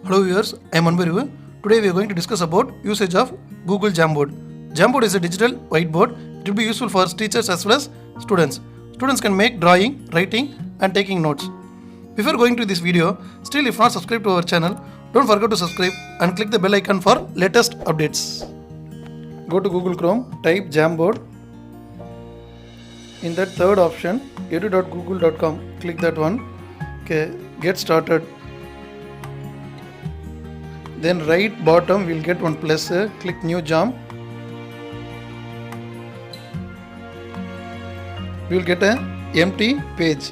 Hello viewers, I am Anbarivu. Today we are going to discuss about usage of Google Jamboard. Jamboard is a digital whiteboard. It will be useful for teachers as well as students. Students can make drawing, writing and taking notes. Before going to this video, still if not subscribed to our channel, don't forget to subscribe and click the bell icon for latest updates. Go to Google Chrome, type Jamboard. In that third option, edu.google.com, click that one. Okay, get started. Then right bottom we'll get one plus, click new jam. We will get a empty page.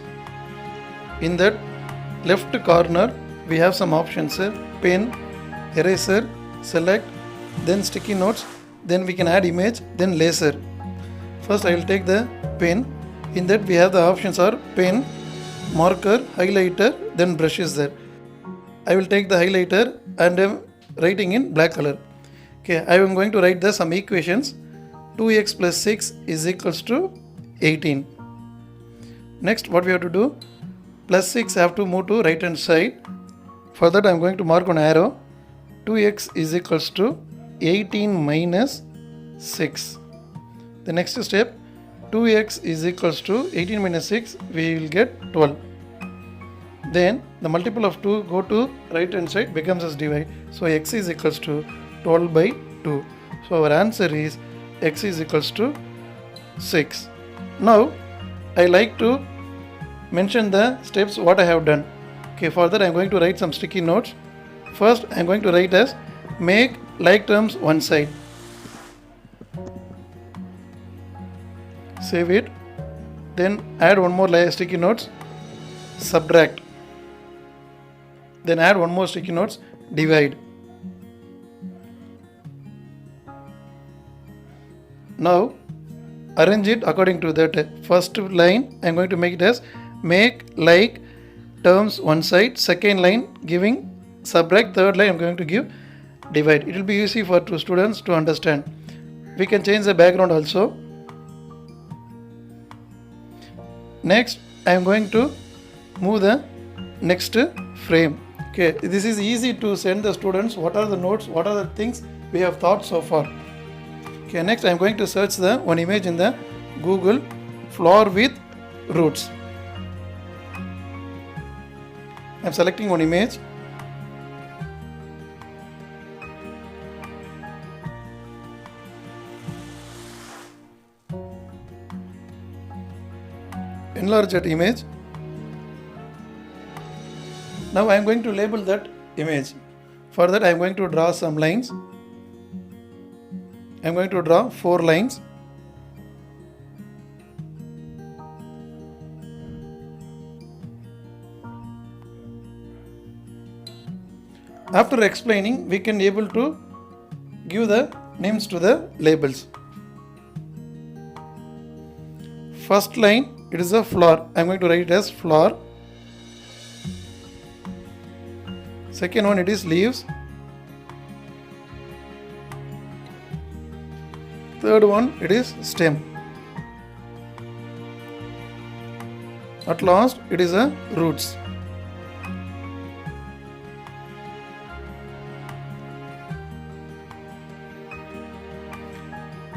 In that left corner we have some options, pen, eraser, select, then sticky notes, then we can add image, then laser. First I will take the pen. In that we have the options are pen, marker, highlighter, then brush is there. I will take the highlighter and am writing in black color. Okay, I am going to write some equations. 2x plus 6 is equals to 18. Next what we have to do, plus 6 have to move to right hand side. For that I am going to mark on arrow. 2x is equals to 18 minus 6. The next step, 2x is equals to 18 minus 6, we will get 12. Then the multiple of 2 go to right hand side, becomes as divide. So x is equals to 12 by 2. So our answer is x is equals to 6. Now I like to mention the steps what I have done. Okay, for that I am going to write some sticky notes. First I am going to write as make like terms one side. Save it. Then add one more sticky notes, subtract. Then add one more sticky notes, divide. Now arrange it according to that. First line I am going to make it as make like terms one side. Second line giving subtract. Third line I am going to give divide. It will be easy for two students to understand. We can change the background also. Next I am going to move the next frame. Okay, this is easy to send the students what are the notes, what are the things we have thought so far. Okay, next I am going to search the one image in the Google, flower with roots. I am selecting one image. Enlarge that image. Now I am going to label that image. For that I am going to draw some lines. I am going to draw 4 lines. After explaining, we can able to give the names to the labels. First line, it is a flower. I am going to write it as flower. Second one, it is leaves. Third one, it is stem. At last, it is a roots.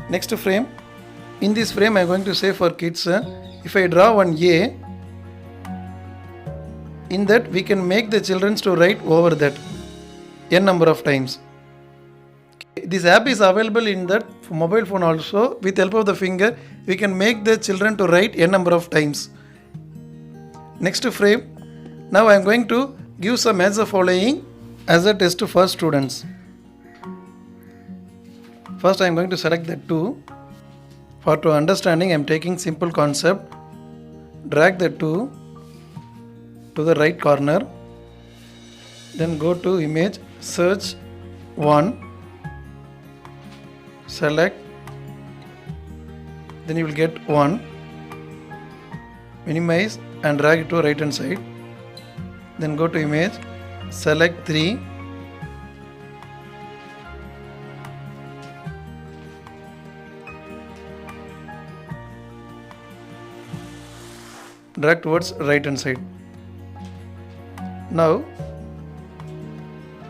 Next frame. In this frame, I am going to say for kids, if I draw one A, in that we can make the children to write over that n number of times. This app is available in that mobile phone also. With help of the finger, we can make the children to write n number of times. Next frame. Now I am going to give some as the following as a test for students. First I am going to select the 2. For to understanding, I am taking simple concept. Drag the 2 to the right corner. Then go to image, search 1. Select, then you will get 1, minimize and drag it to right hand side. Then go to image, select 3, drag towards right hand side. Now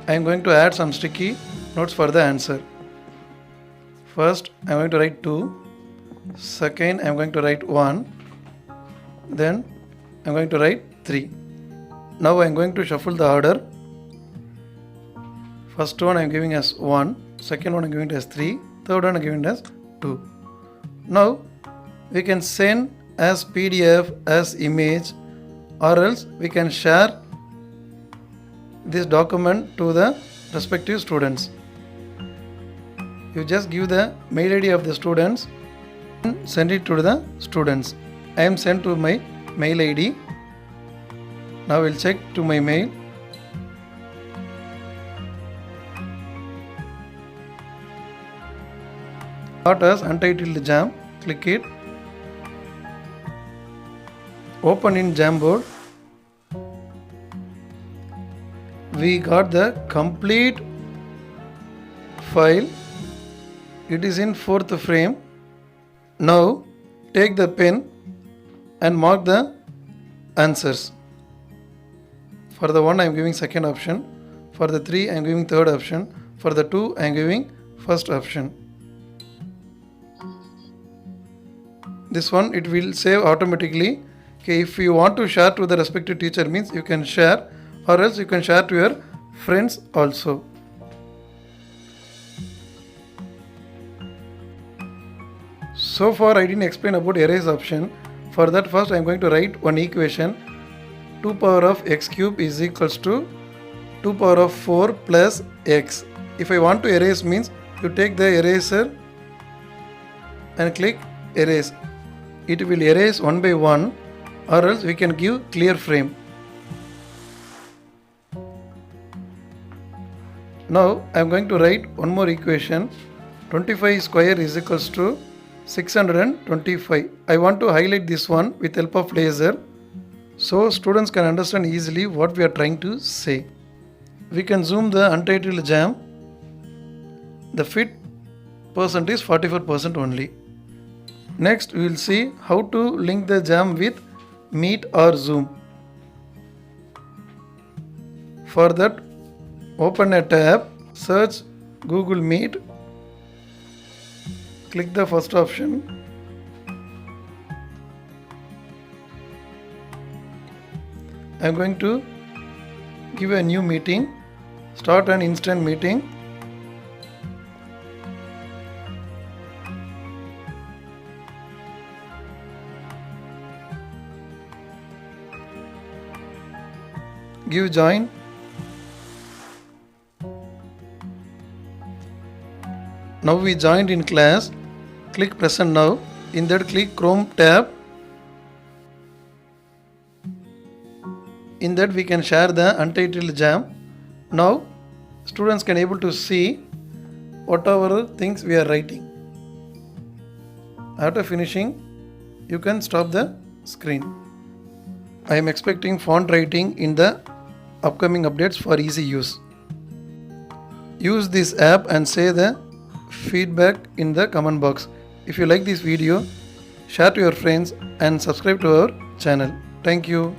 I am going to add some sticky notes for the answer. First, I am going to write 2. Second, I am going to write 1. Then, I am going to write 3. Now, I am going to shuffle the order. First one I am giving as 1. Second one I am giving as 3. Third one I am giving as 2. Now, we can send as PDF, as image, or else we can share this document to the respective students. You just give the mail ID of the students and send it to the students. I am sent to my mail ID. Now we'll check to my mail. Got as Untitled Jam. Click it. Open in Jamboard. We got the complete file. It is in 4th frame. Now take the pen and mark the answers. For the 1 I am giving second option. For the 3 I am giving third option. For the 2 I am giving first option. This one it will save automatically. Okay, if you want to share to the respective teacher means you can share, or else you can share to your friends also. So far I didn't explain about erase option. For that first I am going to write one equation. 2 power of x cube is equals to 2 power of 4 plus x. If I want to erase means you take the eraser and click erase. It will erase one by one, or else we can give clear frame. Now I am going to write one more equation. 25 square is equals to 625. I want to highlight this one with help of laser, so students can understand easily what we are trying to say. We can zoom the Untitled Jam. The fit percent is 44% only. Next we will see how to link the jam with Meet or Zoom. For that, open a tab, search Google Meet, click the first option. I am going to give a new meeting, start an instant meeting. Give join. Now we joined in class. Click present now. In that click Chrome tab. In that we can share the Untitled Jam. Now students can able to see whatever things we are writing. After finishing, you can stop the screen. I am expecting font writing in the upcoming updates for easy use. Use this app and say the feedback in the comment box. If you like this video, share to your friends and subscribe to our channel. Thank you.